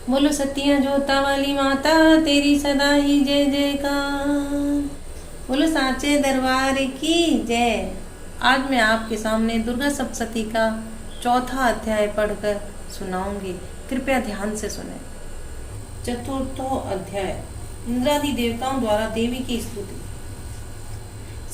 बोलो सतिया जोता वाली माता तेरी सदा ही जय जयकार। बोलो साचे दरबार की जय। आज मैं आपके सामने दुर्गा सप्तशती का चौथा अध्याय पढ़कर सुनाऊंगी। कृपया ध्यान से सुने। चतुर्थो अध्याय। इंद्रादि देवताओं द्वारा देवी की स्तुति।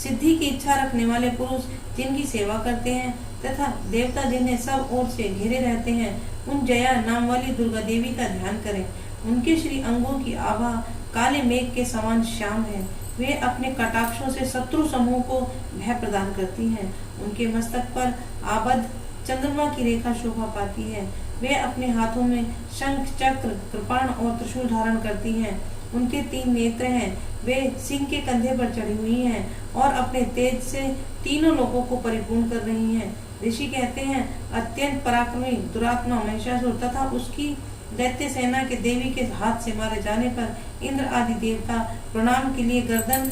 सिद्धि की इच्छा रखने वाले पुरुष जिनकी सेवा करते हैं तथा देवता जिन्हें सब ओर से घिरे रहते हैं, उन जया नाम वाली दुर्गा देवी का ध्यान करें। उनके श्री अंगों की आभा काले मेघ के समान श्याम है। वे अपने कटाक्षों से शत्रु समूह को भय प्रदान करती हैं। उनके मस्तक पर आबद्ध चंद्रमा की रेखा शोभा पाती है। वे अपने हाथों में शंख, चक्र, कृपाण और त्रिशूल धारण करती हैं। उनके 3 नेत्र हैं। वे सिंह के कंधे पर चढ़ी हुई हैं और अपने तेज से तीनों लोगों को परिपूर्ण कर रही हैं। ऋषि कहते हैं, अत्यंत पराक्रमी दुरात्मा महिषासुर तथा उसकी दैत्य सेना के देवी के हाथ से मारे जाने पर इंद्र आदि देवता प्रणाम के लिए गर्दन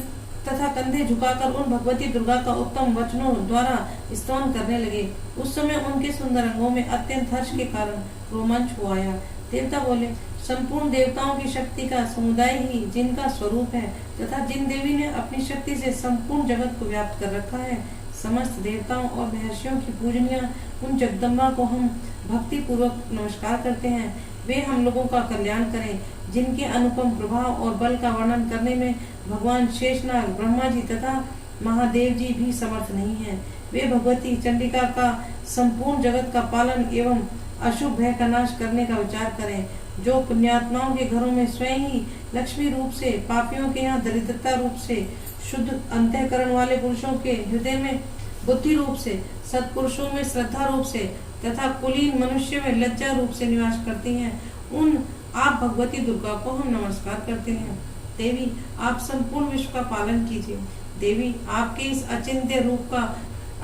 तथा कंधे झुकाकर उन भगवती दुर्गा का उत्तम वचनों द्वारा स्तवन करने लगे। उस समय उनके सुंदर अंगों में अत्यंत हर्ष के कारण रोमांच हो आया। देवता बोले, संपूर्ण देवताओं की शक्ति का समुदाय ही जिनका स्वरूप है तथा जिन देवी ने अपनी शक्ति से संपूर्ण जगत को व्याप्त कर रखा है, समस्त देवताओं और महर्षियों की पूजनीय उन जगदम्बा को हम भक्ति पूर्वक नमस्कार करते हैं। वे हम लोगों का कल्याण करें, जिनके अनुपम प्रभाव और बल का वर्णन करने में भगवान शेषनाग, ब्रह्मा जी तथा महादेव जी भी समर्थ नहीं है। वे भगवती चंडिका का संपूर्ण जगत का पालन एवं अशुभ भय का नाश करने का विचार करें। जो पुण्यात्माओं के घरों में स्वयं ही लक्ष्मी रूप से, पापियों के यहाँ दरिद्रता रूप से, शुद्ध अंतःकरण वाले पुरुषों के हृदय में बुद्धि रूप से, सत्पुरुषों में श्रद्धा रूप से तथा कुलीन मनुष्य में लज्जा रूप से निवास करती हैं, उन आप भगवती दुर्गा को हम नमस्कार करते हैं। देवी, आप संपूर्ण विश्व का पालन कीजिए। देवी, आपके इस अचिंत्य रूप का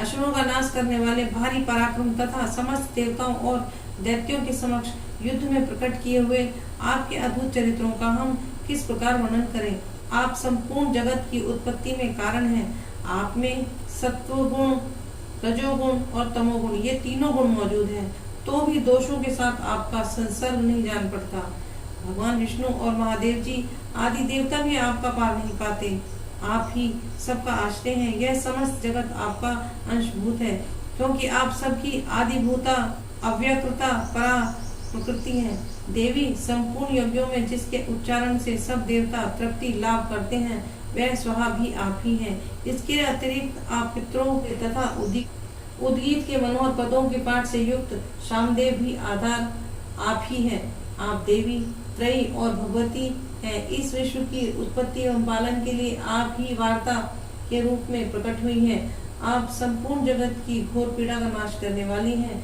असुरों का नाश करने वाले भारी पराक्रम तथा समस्त देवताओं और दैत्यों के समक्ष युद्ध में प्रकट किए हुए आपके अद्भुत चरित्रों का हम किस प्रकार वर्णन करें। आप संपूर्ण जगत की उत्पत्ति में कारण हैं। आप में सत्वगुण, रजोगुण और तमोगुण ये तीनों गुण मौजूद हैं, तो भी दोषों के साथ आपका संसर्ग नहीं जान पड़ता। भगवान विष्णु और महादेव जी आदि देवता भी आपका पार नहीं पाते। आप ही सबका आश्रय हैं। यह समस्त जगत आपका अंशभूत है, क्योंकि आप सबकी आदिभूता, अव्यकृता, परा प्रकृति है। देवी, संपूर्ण यज्ञों में जिसके उच्चारण से सब देवता तृप्ति लाभ करते हैं, वह स्वहा भी आप ही हैं। इसके अतिरिक्त आप पितरों के तथा उद्गीत के मनोहर पदों के पाठ से युक्त शामदेव भी आधार आप ही हैं। आप देवी, त्रयी और भगवती हैं। इस विश्व की उत्पत्ति एवं पालन के लिए आप ही वार्ता के रूप में प्रकट हुई हैं। आप संपूर्ण जगत की घोर पीड़ा का नाश करने वाली हैं।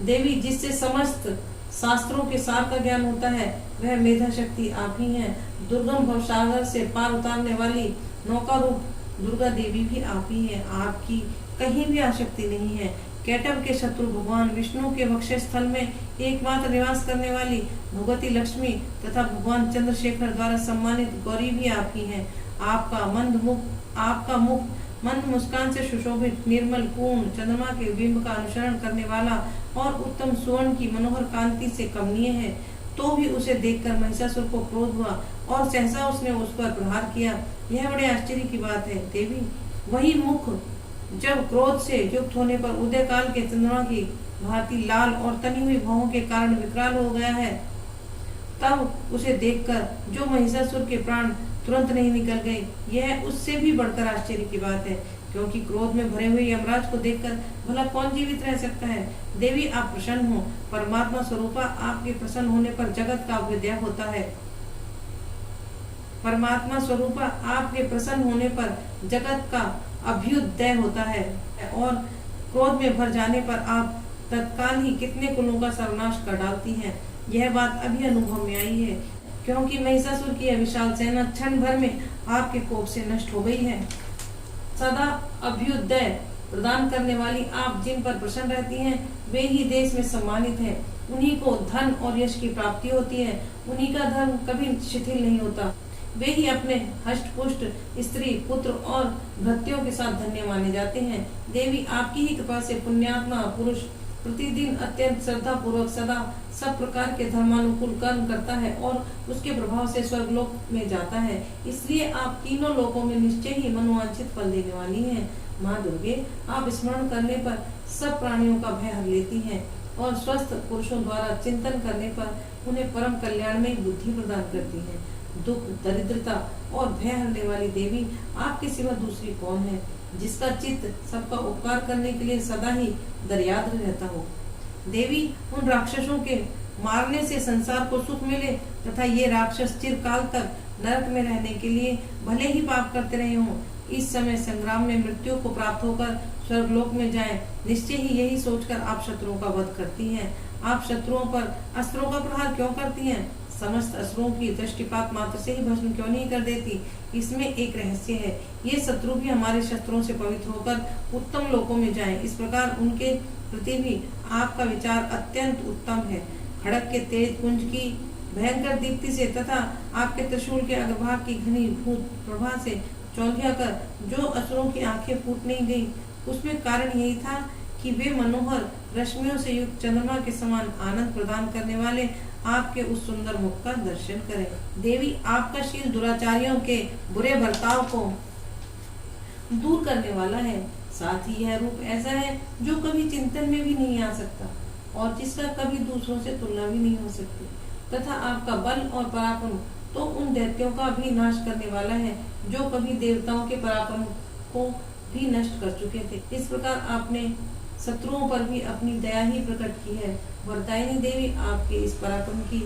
देवी, जिससे समस्त शास्त्रों के सार का ज्ञान होता है, वह मेधा शक्ति आप ही हैं। दुर्गम भवसागर से पार उतारने वाली नौका रूप दुर्गा देवी भी आप ही हैं। आपकी कहीं भी आसक्ति नहीं है। कैटव के शत्रु भगवान विष्णु के वक्षस्थल स्थल में एकमात्र निवास करने वाली भगवती लक्ष्मी तथा भगवान चंद्रशेखर द्वारा सम्मानित गौरी भी आप ही हैं। आपका मुख मंद मुस्कान से सुशोभित, निर्मल, पूर्ण चंद्रमा के बिंब का अनुसरण करने वाला और उत्तम सुवर्ण की मनोहर कांति से कमनीय है। तो भी उसे देखकर महिषासुर को क्रोध हुआ और सहसा उसने उस पर प्रहार किया। यह बड़े आश्चर्य की बात है। देवी, वही मुख जब क्रोध से युक्त होने पर उदय काल के चंद्रमा की भांति लाल और तनी हुई भौहों के कारण विकराल हो गया है, तब उसे देखकर जो महिषासुर के प्राण तुरंत नहीं निकल गए, यह उससे भी बढ़कर आश्चर्य की बात है, क्योंकि क्रोध में भरे हुए यमराज को देखकर भला कौन जीवित रह सकता है। देवी, आप प्रसन्न हो। परमात्मा स्वरूपा आपके प्रसन्न होने पर जगत का अभ्युदय होता है। परमात्मा स्वरूपा आपके प्रसन्न होने पर जगत का अभ्युदय होता है और क्रोध में भर जाने पर आप तत्काल ही कितने कुलों का सर्वनाश कर डालती हैं। यह बात अभी अनुभव में आई है, क्योंकि महिषासुर की विशाल सेना क्षण भर में आपके कोप से नष्ट हो गई है। सदा अभ्युदय प्रदान करने वाली आप जिन पर प्रसन्न रहती हैं, वे ही देश में सम्मानित हैं। उन्हीं को धन और यश की प्राप्ति होती है। उन्हीं का धर्म कभी शिथिल नहीं होता। वे ही अपने हष्ट पुष्ट स्त्री, पुत्र और भृत्यों के साथ धन्य माने जाते हैं। देवी, आपकी ही कृपा से पुण्यात्मा पुरुष प्रतिदिन अत्यंत श्रद्धा पूर्वक सदा सब प्रकार के धर्मानुकूल कर्म करता है और उसके प्रभाव से स्वर्गलोक में जाता है। इसलिए आप तीनों लोकों में निश्चय ही मनोवांछित फल देने वाली हैं। माँ दुर्गे, आप स्मरण करने पर सब प्राणियों का भय हर लेती हैं और स्वस्थ पुरुषों द्वारा चिंतन करने पर उन्हें परम कल्याण में बुद्धि प्रदान करती हैं। दुख, दरिद्रता और भय हरने वाली देवी, आपके सिवा दूसरी कौन है जिसका चित्त सबका उपकार करने के लिए सदा ही दर्याद्र रहता हो। देवी, उन राक्षसों के मारने से संसार को सुख मिले तथा ये राक्षस चिरकाल तक नरक में रहने के लिए भले ही पाप करते रहे हों, इस समय संग्राम में मृत्यु को प्राप्त होकर स्वर्गलोक में जाएं, निश्चय ही यही सोचकर आप शत्रुओं का वध करती हैं। आप शत्रुओं पर अस्त्रों का प्रहार क्यों करती हैं? समस्त असुरों की दृष्टिपात मात्र से ही भस्म क्यों नहीं कर देती? इसमें एक रहस्य है। ये शत्रु भी हमारे शस्त्रों से पवित्र होकर उत्तम लोकों में जाएं। इस प्रकार उनके प्रति भी आपका विचार अत्यंत उत्तम है। खड़ग के तेज पुंज की भयंकर दीप्ति से तथा आपके त्रिशूल के अग्रभाग की घनी भूत प्रभा से चौंधिया कर जो असुरों की आंखें फूट नहीं गई, उसमें कारण यही था कि वे मनोहर रश्मियों से युक्त चंद्रमा के समान आनंद प्रदान करने वाले आपके उस सुंदर मुख का दर्शन करें। देवी, आपका शील दुराचारियों के बुरे बर्ताव को दूर करने वाला है। साथ ही यह रूप ऐसा है जो कभी चिंतन में भी नहीं आ सकता और जिसका कभी दूसरों से तुलना भी नहीं हो सकती, तथा आपका बल और पराक्रम तो उन दैत्यों का भी नाश करने वाला है जो कभी देवताओं के पराक्रम को भी नष्ट कर चुके थे। इस प्रकार आपने शत्रुओं पर भी अपनी दया ही प्रकट की है। वरदायिनी देवी, आपके इस पराक्रम की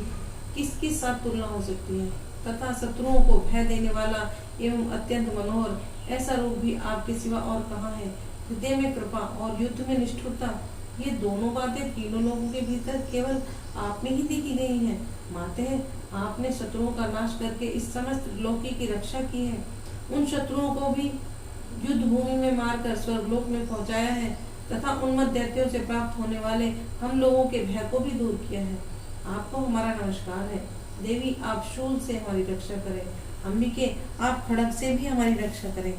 किसके साथ तुलना हो सकती है? तथा शत्रुओं को भय देने वाला एवं अत्यंत मनोहर ऐसा रूप भी आपके सिवा और कहाँ है? हृदय में कृपा और युद्ध में निष्ठुरता, ये दोनों बातें तीनों लोगों के भीतर केवल आप में ही देखी गई हैं। माते, आपने शत्रुओं का नाश करके इस समस्त लोकी की रक्षा की है। उन शत्रुओं को भी युद्ध भूमि में मारकर स्वर्गलोक में पहुंचाया है तथा उन्मत्त दैत्यों से प्राप्त होने वाले हम लोगों के भय को भी दूर किया है। आपको हमारा नमस्कार है। देवी, आप शूल से हमारी रक्षा करें। अंबिके, आप खड़ग से भी हमारी रक्षा करें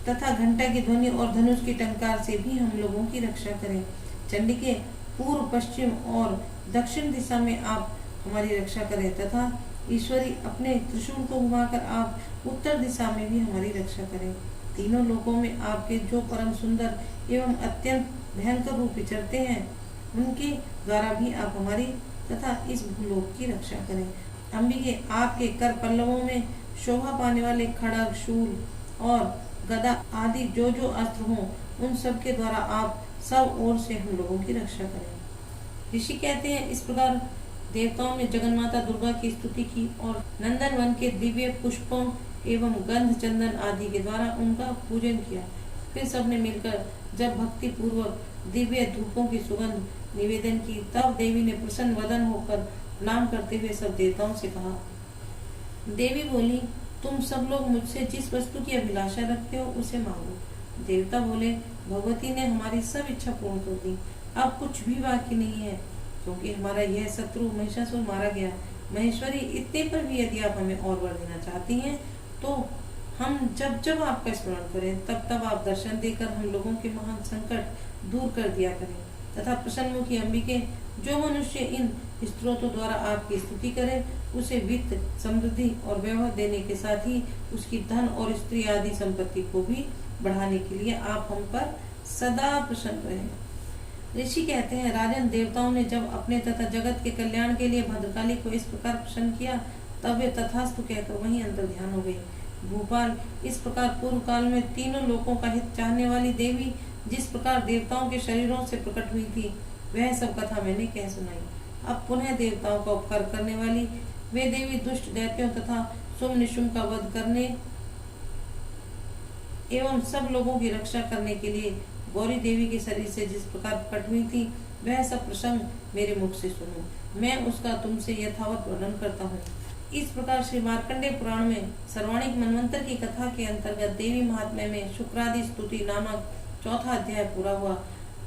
तथा घंटा की ध्वनि और धनुष की टंकार से भी हम लोगों की रक्षा करें। चंडिके, पूर्व, पश्चिम और दक्षिण दिशा में आप हमारी रक्षा करें तथा ईश्वरी, अपने त्रिशूल को घुमाकर आप उत्तर दिशा में भी हमारी रक्षा करें। तीनों लोकों में आपके जो परम सुंदर एवं अत्यंत भयंकर रूप विचरते हैं, उनके द्वारा भी आप हमारी तथा इस भूलोक की रक्षा करें। अंबिके, आपके कर पल्लवों में शोभा पाने वाले खड़ग, शूल और गदा आदि जो जो अस्त्र हों, उन सब के द्वारा आप सब ओर से हम लोगों की रक्षा करें। ऋषि कहते हैं, इस प्रकार देवताओं ने जगन्माता दुर्गा की स्तुति की और नंदन वन के दिव्य पुष्पों एवं गंध चंदन आदि के द्वारा उनका पूजन किया। फिर सबने मिलकर जब भक्ति पूर्वक दिव्य धूपों की सुगंध निवेदन की, तब देवी ने प्रसन्न वदन होकर प्रणाम करते हुए सब देवताओं से कहा। देवी बोली, तुम सब लोग मुझसे जिस वस्तु की अभिलाषा रखते हो उसे मांगो। देवता बोले, भगवती ने हमारी सब इच्छा पूर्ण कर दी, अब कुछ भी बाकी नहीं है, क्योंकि हमारा यह शत्रु महिषासुर मारा गया। महेश्वरी, इतने पर भी यदि आप हमें और वर देना चाहती हैं तो हम जब जब आपका स्मरण करें तब तब आप दर्शन देकर हम लोगों के महान संकट दूर कर दिया करें। तथा प्रसन्नमुखी अंबिके, जो मनुष्य इन स्तोत्रों द्वारा आपकी स्तुति करे उसे वित्त, समृद्धि और वैभव देने के साथ ही उसकी धन और स्त्री आदि संपत्ति को भी बढ़ाने के लिए आप हम पर सदा प्रसन्न रहे। ऋषि कहते हैं, राजन, देवताओं ने जब अपने तथा जगत के कल्याण के लिए भद्रकाली को इस प्रकार प्रसन्न किया, तब वे तथास्तु कहकर वहीं अंतर ध्यान हो गई। भूपाल, इस प्रकार पूर्व काल में तीनों लोकों का हित चाहने वाली देवी जिस प्रकार देवताओं के शरीरों से प्रकट हुई थी, वह सब कथा मैंने कह सुनाई। अब पुनः देवताओं का उपकार करने वाली वे देवी दुष्ट दैत्यों तथा सुम निशुम का वध करने एवं सब लोगों की रक्षा करने के लिए गौरी देवी के शरीर से जिस प्रकार प्रकट हुई थी, वह सब प्रसंग मेरे मुख से सुनो। मैं उसका तुमसे यथावत वर्णन करता हूँ। इस प्रकार श्री मार्कंडेय पुराण में सर्वाणिक मनवंतर की कथा के अंतर्गत देवी महात्म्य में शुक्रादि स्तुति नामक चौथा अध्याय पूरा हुआ।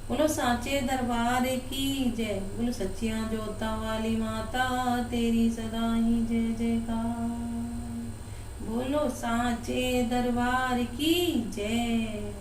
बोलो साचे दरबार की जय। बोलो सच्चिया जोता वाली माता तेरी सदा ही जय जयकार। बोलो साचे दरबार की जय।